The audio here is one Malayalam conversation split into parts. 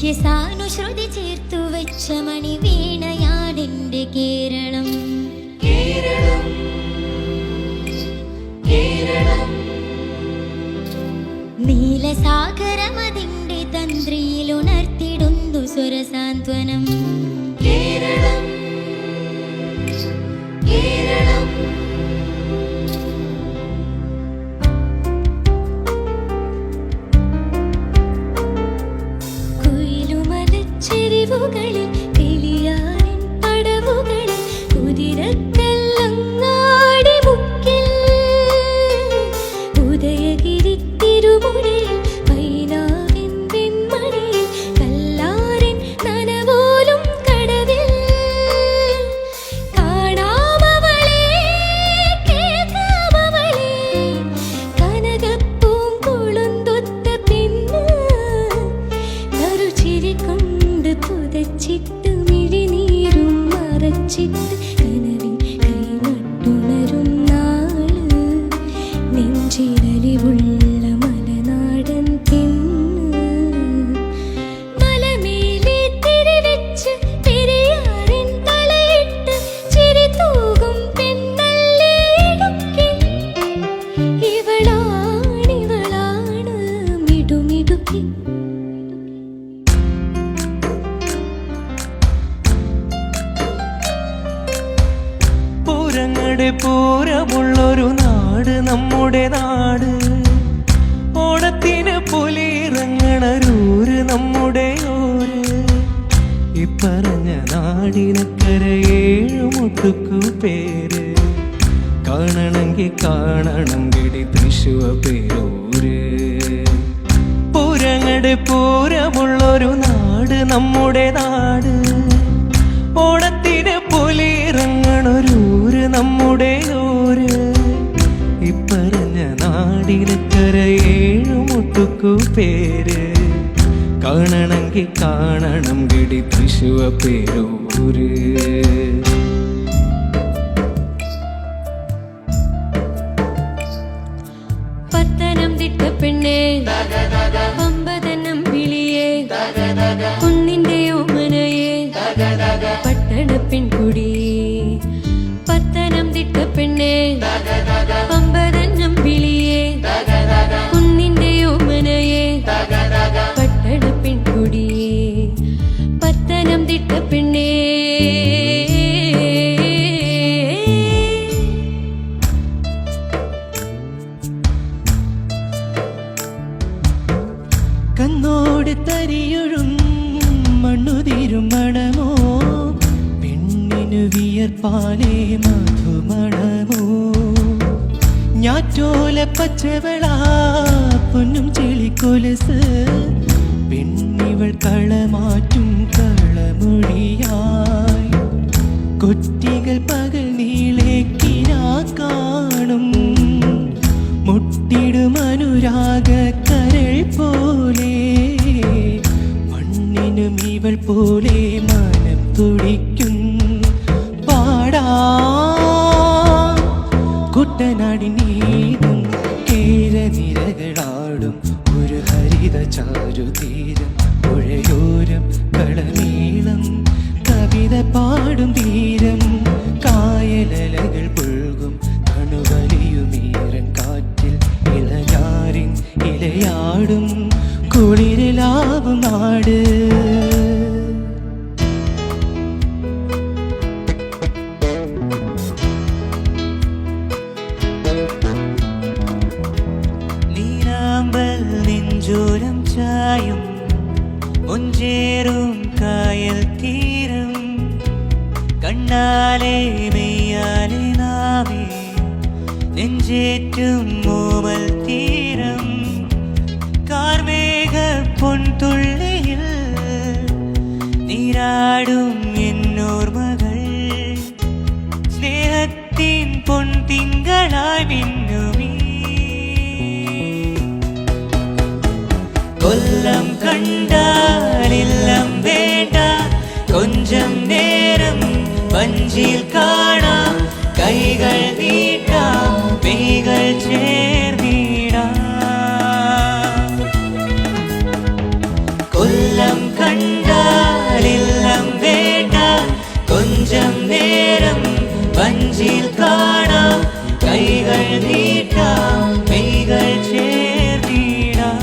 നിത്യസാനുശ്രുതി ചേർത്തു വെച്ച മണിവീണയാണെന്റെ കേരളം. കേരളം കേരളം നീലസാഗരമതിന്റെ തന്ത്രിയിൽ ഉണർത്തിടുന്നു സ്വരസാന്ത്വനം. കേരളം കേരളം കുയിലുമലച്ചെരിവുകളിൽ പെരിയാറിൻ പടവുകളിൽ കുതിരക്കല്ലങ്ങാടി മുക്കിൽ ഉദയഗിരി തിരുമുടിയിൽ വൈനാവിൻ വെൺമണിയിൽ കല്ലാറിൻ നനവോലും കടവിൽ കാണാമവളെ കേൾക്കാമവളെ കനകപ്പൂങ്കുളുന്തൊത്ത പെണ്ണ് നറുചിരി കൊണ്ട് പുതച്ചിട്ട് മിഴിനീരും മറച്ചിട്ട് കനവിൻ കൈനട്ടുണരും നാള് നെഞ്ചിരലിവുള്ള മലനാടൻ പെണ്ണ്. മലമേലെ തിരിവെച്ച് പെരിയാറിൻ തലയിട്ട് ചിരി തൂകും പെണ്ണല്ലേ ഇടുക്കി. ഇവളാണിവളാണ് മിടുമിടുക്കി. പൂരങ്ങളുടെ പൂരമുള്ളൊരു നാട് നമ്മുടെ നാട്. ഓണത്തിന് പുലിയിറങ്ങണരൂര് നമ്മുടെ ഊര്. ഇപ്പറഞ്ഞ നാടിനക്കര ഏഴുമുട്ടുക്കു പേര്. കാണണമെങ്കിൽ കാണണം കിടി തൃശ്ശൂർ പേരൂര്. പൂരങ്ങളുടെ പൂരമുള്ളൊരു നാട് നമ്മുടെ നാട്. ഓണത്തിന് പുലിയിറങ്ങണൊരൂര് നമ്മുടെ ഊര്. ഇപ്പറഞ്ഞ നാടിനക്കര ഏഴുമുട്ടുക്കു പേര്. കാണണമെങ്കിൽ കാണണം കിടി തൃശ്ശൂർ പേരൂര്. പത്തനംതിട്ട പെണ്ണേ പമ്പതനം വിളിയേ കുന്നിന്റെ ഓമനയെ പട്ടണ പെൺകുടി. പത്തനംതിട്ട പെണ്ണേ പമ്പതനം വിളിയേ കുന്നിന്റെ ഓമനയെ പട്ടണ പെൺകുടി. പത്തനംതിട്ട പെണ്ണേ കന്നോട് തരിയൊഴും മണ്ണുതിരും മണമോ. പെണ്ണിനു വിയർപ്പാലേ മധുമണമോ. ഞാറ്റോല പച്ചവള പൊന്നും ചെളിക്കൊലസ്. പെണ്ണിവൾ കളമാറ്റും കളമൊഴിയായി. കൊറ്റികൾ പകൽ നീളേക്കിനാ കാണും. മുട്ടിടും അനുരാഗ കരൾ പോലെ. മണ്ണിനും ഇവൾ പോലെ മനം തുടിക്കും. പാടാ കുട്ടനാടിനീതും കേരനിരകളാടും ഒരു ഹരിത ചാരുതീരം. പുഴയോരം കളനീളം കവിത പാടും തീരം. കായലലകൾ പുൽകും തണുവലിയുമീരൻ കാറ്റിൽ ഇളയാറിൻ ഇലയാടും കുളിരിലാവും നാട്. നീരാമ്പൽ നെഞ്ചോരം ചായും ഒഞ്ചേറും കായൽ തീരം. കണ്ണാലെ മെയ്യാലെ നാവേ നെഞ്ചേറ്റും മോമൽ തീരം. കാർമേഘ പൊൻതുള്ളിയിൽ നീരാടും എന്നോർമകൾ. സ്നേഹത്തിൻ പൊൻതിങ്കളായി മിന്നുമീ. കൊല്ലം കണ്ടാലില്ലം വേണ്ട. കൊഞ്ചം നേരം വഞ്ചിയിൽ കാണാം. കൈകൾ നീട്ടാം മെയ്കൾ ചേർന്നിടാം. കൊല്ലം കണ്ട വഞ്ചിയിൽ കാണാം കൈകൾ നീട്ടാം മെയ്കൾ ചേർത്തിടാം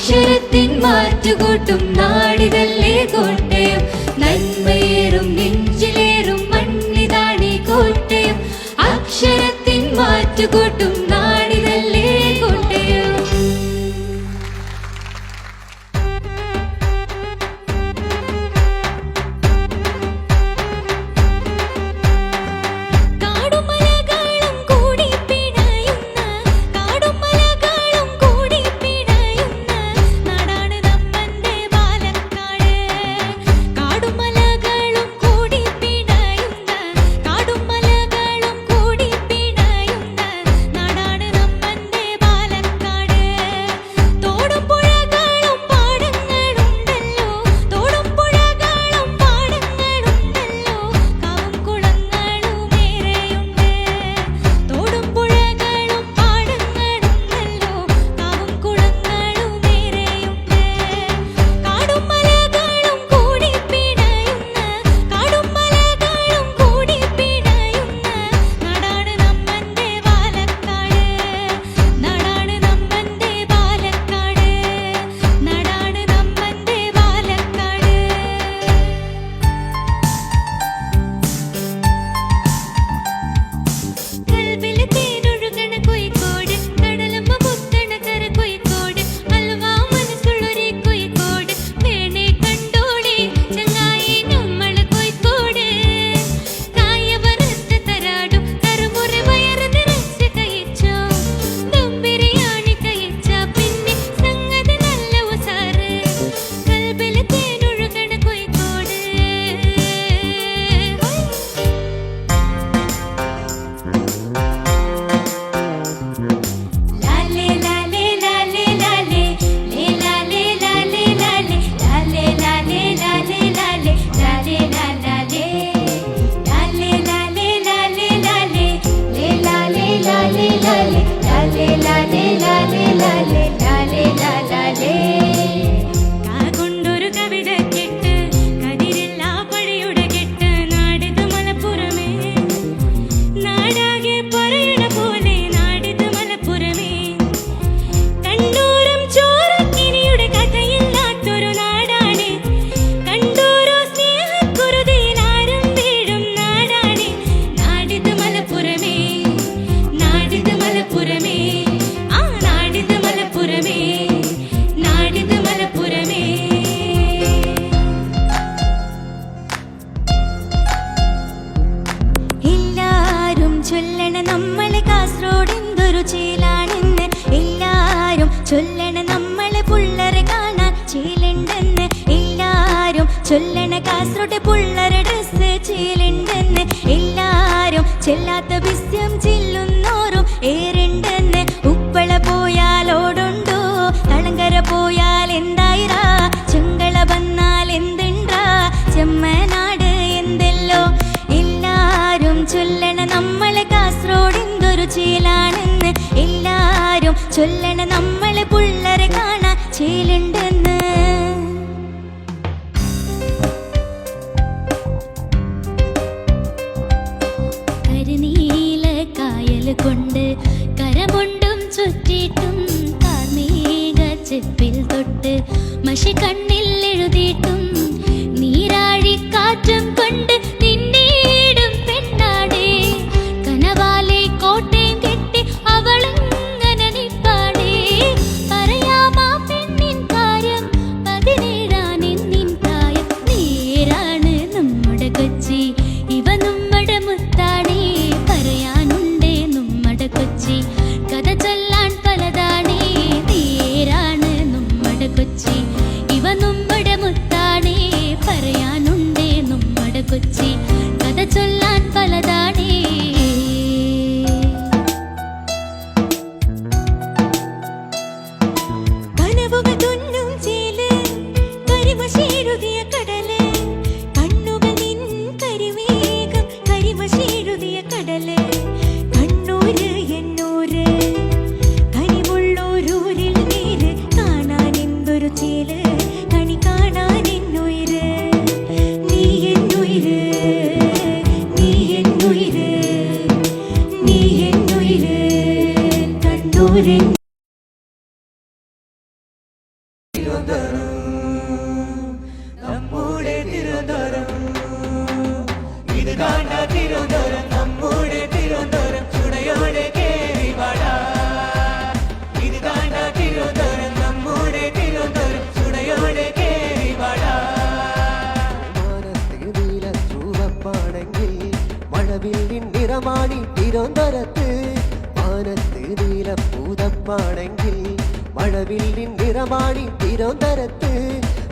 അക്ഷരത്തിൻ മാറ്റുകൂട്ടും നാടിതല്ലേ കോട്ടയം നന്മയേറും നെഞ്ചിലേറും മണ്ണിതാണി കോട്ടയം അക്ഷരത്തിൻ മാറ്റുകൂട്ടും നാടിതല്ലേ കോട്ടയം ചൊല്ലണ കാസർഗോഡ് പുള്ളരെ ഡ്രസ് ചീലുണ്ടെന്ന് എല്ലാരും ചെല്ലാത്ത വിസ്യം ചില്ലുന്നോറും ഏറുണ്ടെന്ന് ഉപ്പള പോയാൽ ഓടുണ്ടോ തളങ്കര പോയാൽ എന്തായിരാ ചൊല്ലണ നമ്മളെ പുള്ളരെ കാണാൻ ചേലുണ്ടെന്ന്. കരിനീല കായൽ കൊണ്ട് കരമുണ്ടും ചുറ്റിയിട്ടും കാർമേഘ ചെപ്പിൽ തൊട്ട് മഷി കണ്ണിൽ എഴുതിയിട്ടും നീരാഴിക്കാറ്റും കൊണ്ട് നിന്നീടും പെണ്ണാടേ കനവാലെ കോട്ടയം കെട്ടി അവളങ്ങനെ നിപ്പാടേ. പറയാമാ പെണ്ണിൻ കാര്യം 17 പ്രായം. നേരാണ് നമ്മുടെ കൊച്ചി, ഇവ നമ്മുടെ മുത്താണേ. പറയാനുണ്ടേ നമ്മുടെ കൊച്ചി, കഥ ചൊല്ലാൻ പലതാണേ. നേരാണ് നമ്മുടെ കൊച്ചി, ഇവ നമ്മുടെ മുത്താണേ. പറയാനുണ്ടേ നമ്മുടെ കൊച്ചി, കഥ ചൊല്ലാൻ പലതാണേ. കനവുകൾ തുന്നും ചേല് കരിമഷെഴുതിയ കടല്, കണ്ണുകൾ നിൻ കരിമേഘം കരിമഷെഴുതിയ കടല്. കണ്ണൂര് എന്നൂര് കനിവുള്ളൂരൂരിൽ നേര് കാണാൻ എന്തൊരു ചേല്, കണി കാണാൻ എന്നുയിര്. നീ എന്നുയിര്, നീ എന്നുയിര്, നീ എന്നുയിര് കണ്ണൂര്. നമ്മുടെ തിരുവനന്തപുരം ഇത് കാണ തിരുവനന്തപുരം നമ്മുടെ തിരുവനന്തപുരം ചുടയോടെ കേറി വാടാ. ഇത് കാണ തിരുവനന്തപുരം നമ്മുടെ തിരുവനന്തപുരം ചുടയോടെ കേറി വാടാ. മാനത്തിൽ നീല ചൂവപ്പാണെങ്കിൽ മഴവില്ലിൻ നിറമാണി തിരുവനന്തപുരത്ത്. മാനത്ത് നീല പൂതപ്പാണെങ്കിൽ മഴവില്ലിൻ നിറമാണി തിരുവനന്തപുരത്ത്.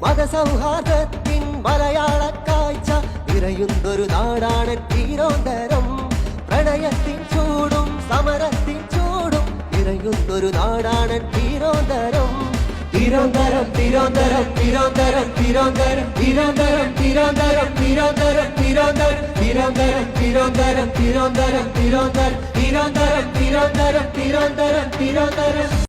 മതസൗഹാർദ്ദത്തിൻ മലയാള കാഴ്ച നിറയുന്നൊരു നാടാണ് തിരുവനന്തപുരം. പ്രണയത്തിൻ ചൂടും സമരത്തിൻ ചൂടും നിറയുന്നൊരു നാടാണ് തിരുവനന്തപുരം. തിരുവനന്തപുരം തിരുവനന്തപുരം തിരുവനന്തപുരം തിരുവനന്തപുരം തിരുവനന്തപുരം തിരുവനന്തപുരം തിരുവനന്തപുരം തിരുവനന്തപുരം തിരുവനന്തപുരം തിരുവനന്തപുരം തിരുവനന്തപുരം തിരുവനന്തപുരം തിരുവനന്തപുരം തിരുവനന്തപുരം തിരുവനന്തപുരം തിരുവനന്തപുരം.